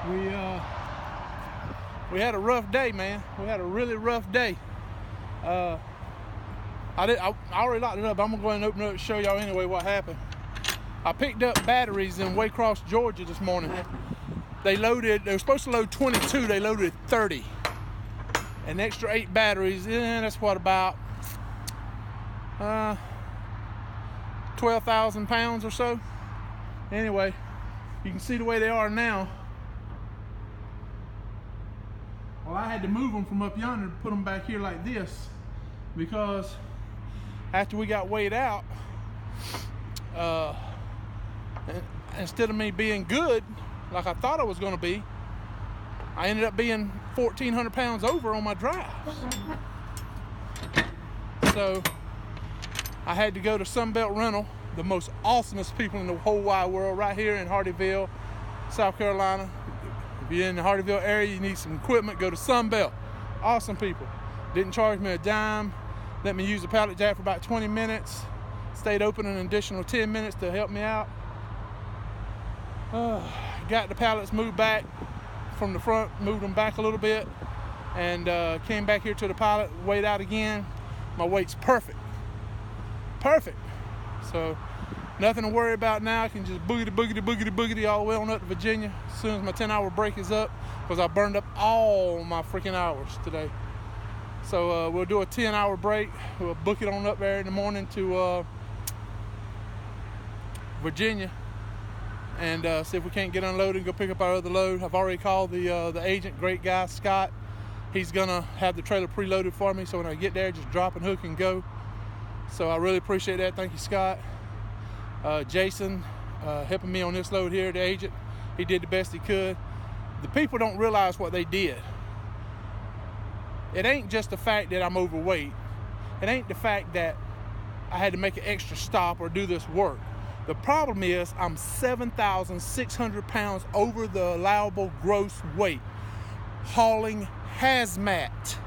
We had a rough day, man. We had a really rough day. I already locked it up. I'm gonna go ahead and open it up and show y'all anyway what happened. I picked up batteries in Waycross, Georgia this morning. They were supposed to load 22, they loaded 30. An extra 8 batteries, that's what, about 12,000 pounds or so. Anyway, you can see the way they are now. Well, I had to move them from up yonder and put them back here like this, because after we got weighed out, instead of me being good like I thought I was going to be, I ended up being 1,400 pounds over on my drives. So I had to go to Sunbelt Rental, the most awesomest people in the whole wide world, right here in Hardyville, South Carolina. If you're in the Hardyville area, you need some equipment, go to Sunbelt. Awesome people. Didn't charge me a dime. Let me use the pallet jack for about 20 minutes. Stayed open an additional 10 minutes to help me out. Got the pallets moved back from the front, moved them back a little bit, and came back here to the pallet, weighed out again. My weight's perfect. Perfect. So nothing to worry about now. I can just boogity all the way on up to Virginia as soon as my 10-hour break is up, because I burned up all my freaking hours today. So we'll do a 10-hour break. We'll book it on up there in the morning to Virginia, and see if we can't get unloaded and go pick up our other load. I've already called the agent, great guy, Scott. He's gonna have the trailer preloaded for me, so when I get there, just drop and hook and go. So I really appreciate that. Thank you, Scott. Jason helping me on this load here, the agent. He did the best he could. The people don't realize what they did. It ain't just the fact that I'm overweight. It ain't the fact that I had to make an extra stop or do this work. The problem is I'm 7,600 pounds over the allowable gross weight, hauling hazmat.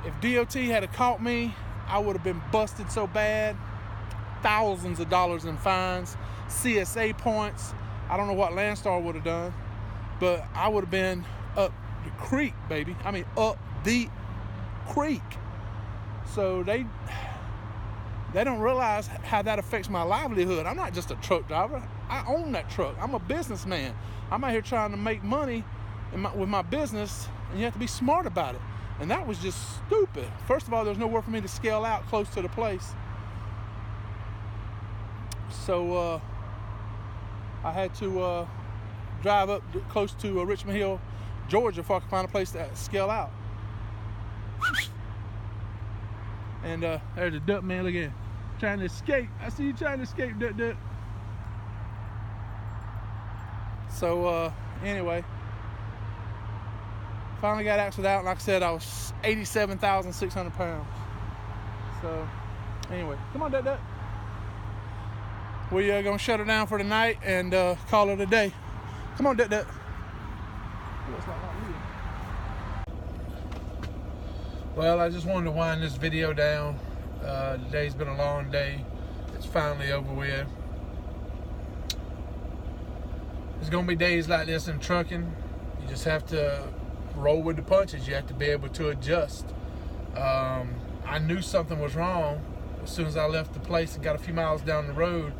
If DOT had caught me, I would have been busted so bad. Thousands of dollars in fines, CSA points. I don't know what Landstar would have done, but I would have been up the creek, baby. I mean, up the creek. So they don't realize how that affects my livelihood. I'm not just a truck driver. I own that truck. I'm a businessman. I'm out here trying to make money with my business, and you have to be smart about it. And that was just stupid. First of all, there's nowhere for me to scale out close to the place. So I had to drive up close to Richmond Hill, Georgia, before I could find a place to scale out. And there's the duck, man. Look at him trying to escape. I see you trying to escape, duck. So anyway, finally got axled out. Like I said, I was 87,600 pounds. So anyway, come on, duck. We gonna shut her down for the night and call it a day. Come on, duck. Well, I just wanted to wind this video down. Today's been a long day. It's finally over with. There's gonna be days like this in trucking. You just have to roll with the punches. You have to be able to adjust. I knew something was wrong as soon as I left the place and got a few miles down the road.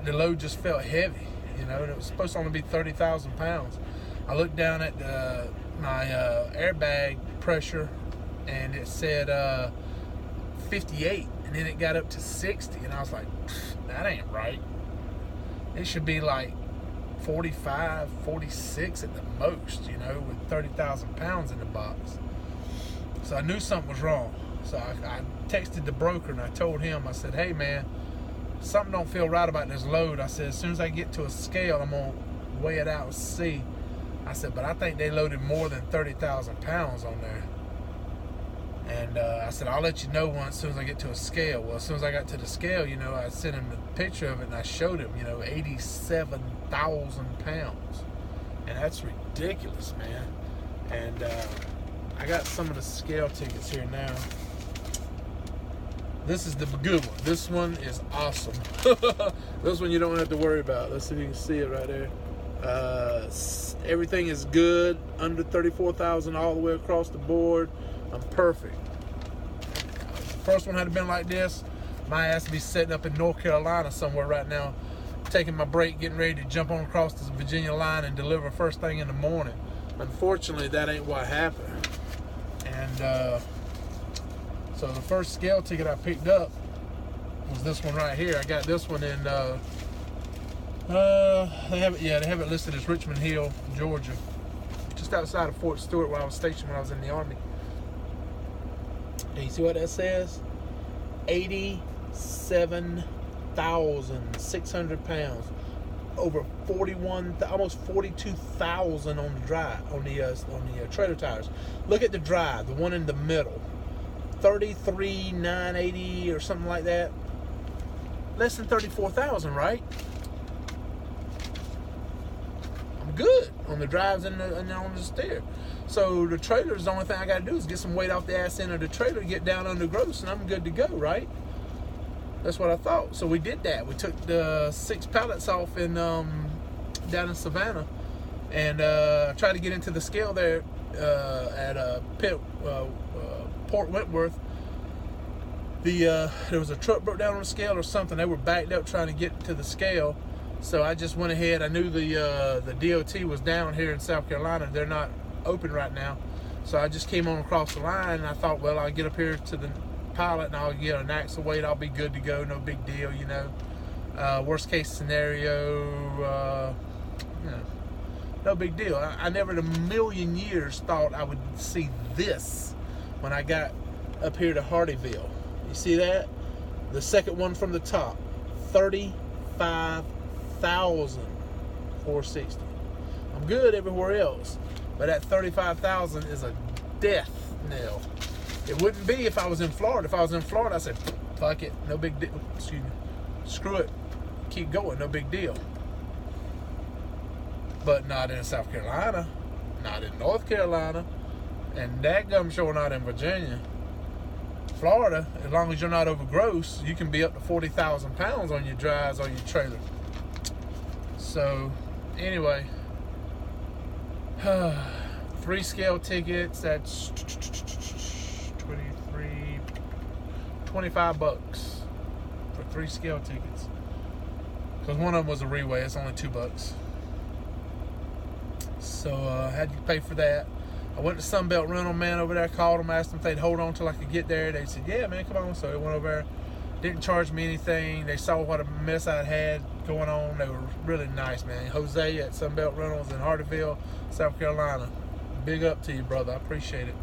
The load just felt heavy, and it was supposed to only be 30,000 pounds. I looked down at my airbag pressure, and it said 58, and then it got up to 60, and I was like, that ain't right. It should be like 45, 46 at the most, with 30,000 pounds in the box. So I knew something was wrong. So I texted the broker, and I told him, I said, hey man, something don't feel right about this load. I said, as soon as I get to a scale, I'm gonna weigh it out and see. I said, but I think they loaded more than 30,000 pounds on there. And I said, I'll let you know as soon as I get to a scale. Well, as soon as I got to the scale, I sent him the picture of it, and I showed him, 87,000 pounds. And that's ridiculous, man. And I got some of the scale tickets here now. This is the good one. This one is awesome. This one you don't have to worry about. Let's see if you can see it right there. Everything is good, under 34,000 all the way across the board. I'm perfect. The first one had been like this, my ass would be sitting up in North Carolina somewhere right now, taking my break, getting ready to jump on across the Virginia line and deliver first thing in the morning. Unfortunately, that ain't what happened. And so the first scale ticket I picked up was this one right here. I got this one in they have it listed as Richmond Hill, Georgia, just outside of Fort Stewart, where I was stationed when I was in the Army. And you see what that says? 87,600 pounds, over 41, almost 42,000 on the drive, on the trailer tires. Look at the drive, the one in the middle, 33,980 or something like that. Less than 34,000, right? Good on the drives and on the steer. So the trailer's the only thing I got to do is get some weight off the ass end of the trailer, get down under gross, and I'm good to go, right? That's what I thought. So we did that. We took the 6 pallets off in down in Savannah, and tried to get into the scale there at Port Wentworth. There was a truck broke down on the scale or something. They were backed up trying to get to the scale. So I just went ahead. I knew the DOT was down here in South Carolina. They're not open right now. So I just came on across the line, and I thought, well, I'll get up here to the pilot and I'll get an axle weight. I'll be good to go. No big deal, you know. Worst case scenario, no big deal. I never in a million years thought I would see this when I got up here to Hardyville. You see that? The second one from the top, 35,460. I'm good everywhere else, but that 35,000 is a death knell. It wouldn't be if I was in Florida. If I was in Florida, I said, fuck it, no big deal. Excuse me, screw it, keep going, no big deal. But not in South Carolina, not in North Carolina, and that gum sure not in Virginia. Florida, as long as you're not over gross, you can be up to 40,000 pounds on your drives or your trailer. So, anyway, 3 scale tickets, that's 25 bucks for 3 scale tickets. Because one of them was a re-weigh, it's only $2. So, I had to pay for that. I went to Sunbelt Rental, man, over there. I called them, asked them if they'd hold on till I could get there. They said, yeah, man, come on. So they went over there. Didn't charge me anything. They saw what a mess I had going on. They were really nice, man. Jose at Sunbelt Rentals in Hardyville, South Carolina. Big up to you, brother. I appreciate it.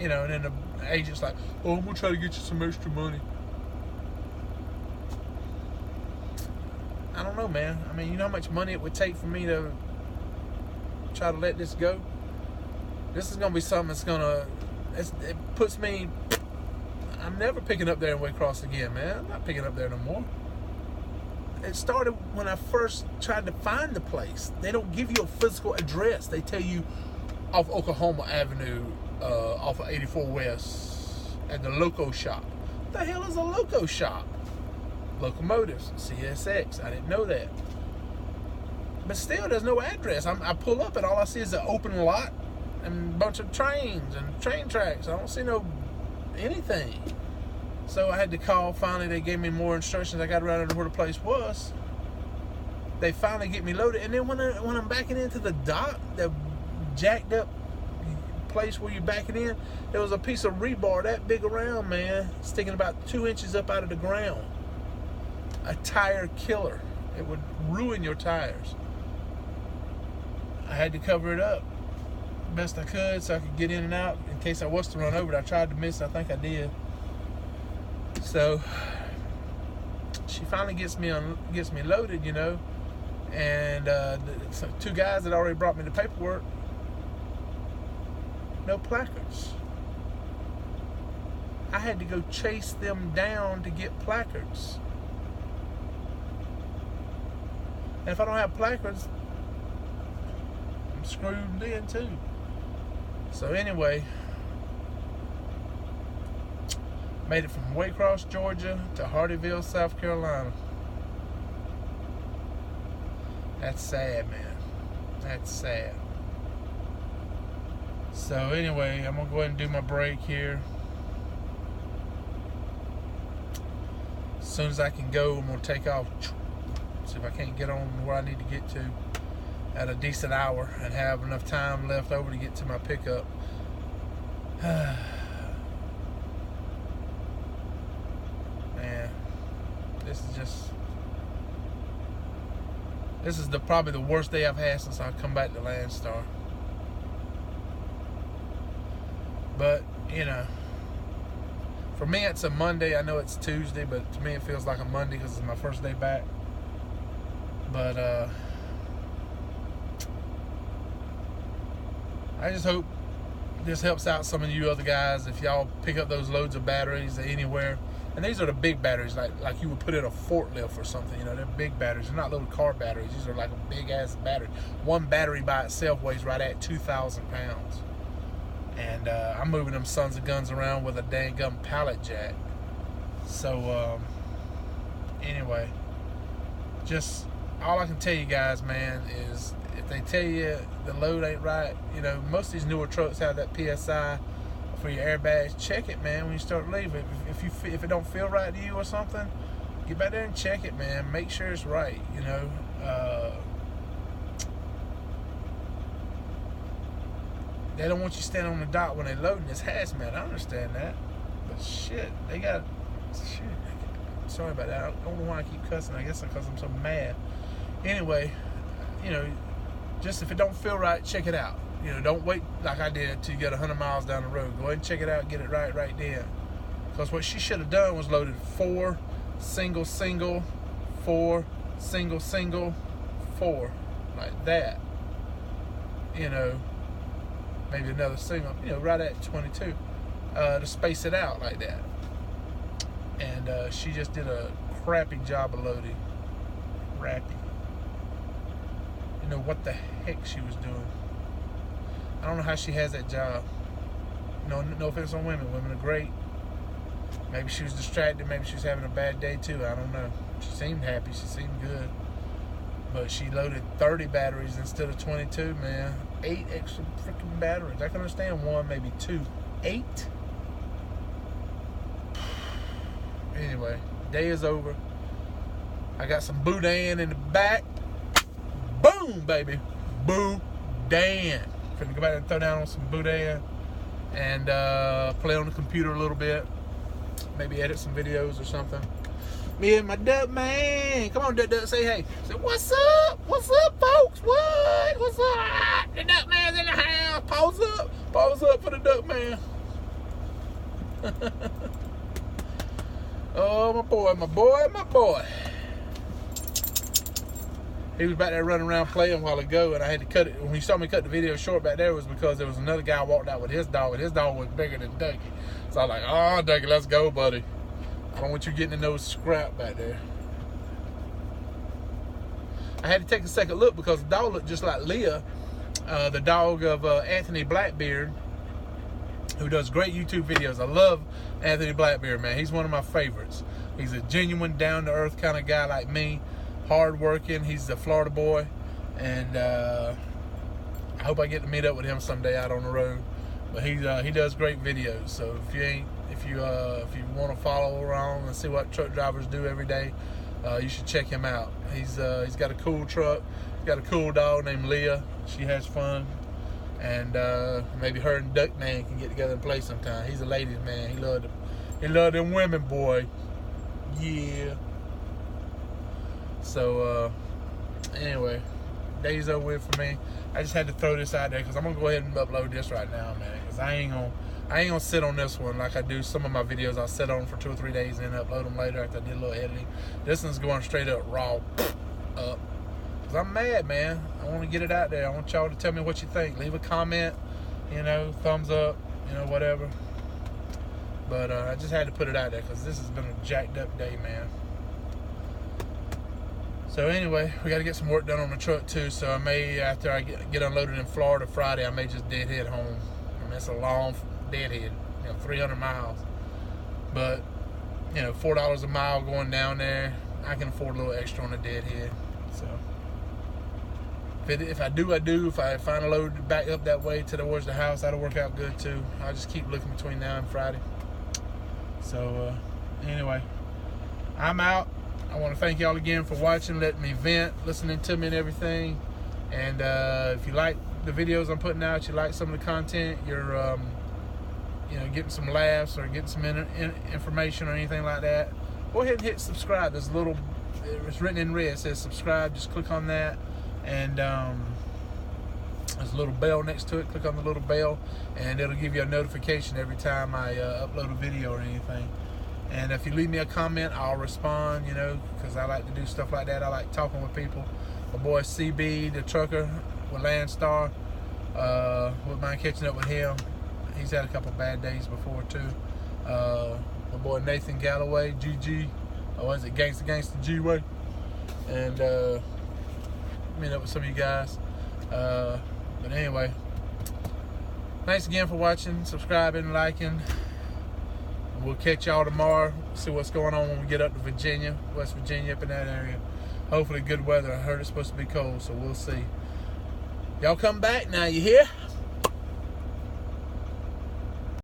And then the agent's like, oh, I'm going to try to get you some extra money. I don't know, man. I mean, you know how much money it would take for me to try to let this go? This is going to be something that's going to... It puts me... I'm never picking up there in Waycross again, man. I'm not picking up there no more. It started when I first tried to find the place. They don't give you a physical address. They tell you off Oklahoma Avenue, off of 84 West, at the Loco Shop. What the hell is a Loco Shop? Locomotives, CSX. I didn't know that. But still, there's no address. I pull up and all I see is an open lot and a bunch of trains and train tracks. I don't see no anything. So I had to call. Finally, they gave me more instructions. I got around to where the place was. They finally get me loaded. And then when I'm backing into the dock, the jacked up place where you're backing in, there was a piece of rebar that big around, man, sticking about 2 inches up out of the ground. A tire killer. It would ruin your tires. I had to cover it up best I could so I could get in and out in case I was to run over it. I tried to miss it. I think I did. So she finally gets me loaded, and so 2 guys that already brought me the paperwork, no placards. I had to go chase them down to get placards. And if I don't have placards, I'm screwed in too. So anyway, made it from Waycross, Georgia to Hardyville, South Carolina. That's sad, man. That's sad. So anyway, I'm gonna go ahead and do my break here. As soon as I can go, I'm gonna take off. See if I can't get on where I need to get to at a decent hour and have enough time left over to get to my pickup. Man, this is probably the worst day I've had since I come back to Landstar. But, you know, for me it's a Monday. I know it's Tuesday, but to me it feels like a Monday because it's my first day back. But I just hope this helps out some of you other guys. If y'all pick up those loads of batteries anywhere, and these are the big batteries, like you would put in a forklift or something. You know, they're big batteries. They're not little car batteries. These are like a big ass battery. One battery by itself weighs right at 2,000 pounds. And I'm moving them sons of guns around with a dang gum pallet jack. So anyway, just all I can tell you guys, man, is if they tell you the load ain't right, you know, most of these newer trucks have that PSI for your airbags. Check it, man, when you start leaving. If it don't feel right to you or something, get back there and check it, man. Make sure it's right, you know. They don't want you standing on the dock when they're loading this hazmat. I understand that. But shit, they got... Shit. Sorry about that. I don't know why I keep cussing. I guess because I'm so mad. Anyway, you know, just if it don't feel right, check it out. You know, don't wait like I did till you get 100 miles down the road. Go ahead and check it out, get it right then. Because what she should have done was loaded 4 single, 4 single, 4. Like that. You know, maybe another single, you know, right at 22. To space it out like that. And she just did a crappy job of loading. Crappy. You know what the heck she was doing. I don't know how she has that job. No offense on women. Women are great. Maybe she was distracted. Maybe she was having a bad day too. I don't know. She seemed happy. She seemed good. But she loaded 30 batteries instead of 22, man. 8 extra freaking batteries. I can understand 1, maybe 2. 8? Anyway, day is over. I got some boudin in the back. Boom, baby. Boudin. Finna go back and throw down on some boudin and play on the computer a little bit. Maybe edit some videos or something. Me and my duck man. Come on, duck, say hey. Say, what's up? What's up, folks? What's up? The duck man's in the house. Pause up. Pause up for the duck man. Oh, my boy. He was back there running around playing a while ago, and I had to cut it. When you saw me cut the video short back there, it was because there was another guy walked out with his dog, and his dog was bigger than Dougie. So I was like, oh, Dougie, let's go, buddy. I don't want you getting in no scrap back there. I had to take a second look because the dog looked just like Leah, the dog of Anthony Blackbeard, who does great YouTube videos. I love Anthony Blackbeard, man. He's one of my favorites. He's a genuine, down-to-earth kind of guy like me. Hard-working. He's a Florida boy. And I hope I get to meet up with him someday out on the road. But he does great videos. So if you want to follow around and see what truck drivers do every day, you should check him out. He's got a cool truck. He's got a cool dog named Leah. She has fun. And maybe her and Duck Man can get together and play sometime. He's a ladies man. He loved them women, boy. Yeah. So anyway, day's over with for me. I just had to throw this out there because I'm gonna go ahead and upload this right now, man. Because I ain't gonna sit on this one like I do some of my videos. I'll sit on for 2 or 3 days and then upload them later after I did a little editing. This one's going straight up raw up. Because I'm mad, man. I want to get it out there. I want y'all to tell me what you think. Leave a comment, you know, thumbs up, you know, whatever. But I just had to put it out there because this has been a jacked up day, man. So anyway, we got to get some work done on the truck too. So I may, after I get unloaded in Florida Friday, I may just deadhead home. I mean, it's a long deadhead, you know, 300 miles. But, you know, $4 a mile going down there. I can afford a little extra on the deadhead. So If I do, I do. If I find a load back up that way towards the house, that'll work out good too. I'll just keep looking between now and Friday. So anyway, I'm out. I want to thank y'all again for watching, letting me vent, listening to me and everything. And if you like the videos I'm putting out, you like some of the content, you're getting some laughs or getting some information or anything like that, go ahead and hit subscribe. There's a little, it's written in red, it says subscribe. Just click on that, and there's a little bell next to it. Click on the little bell, and it'll give you a notification every time I upload a video or anything. And if you leave me a comment, I'll respond, because I like to do stuff like that. I like talking with people. My boy CB, the trucker with Landstar, wouldn't mind catching up with him. He's had a couple bad days before too. My boy Nathan Galloway, GG, or was it Gangsta G-Way? And meet up with some of you guys. But anyway, thanks again for watching, subscribing, liking. We'll catch y'all tomorrow. See what's going on when we get up to Virginia, West Virginia, up in that area. Hopefully good weather. I heard it's supposed to be cold, so we'll see. Y'all come back now, you hear?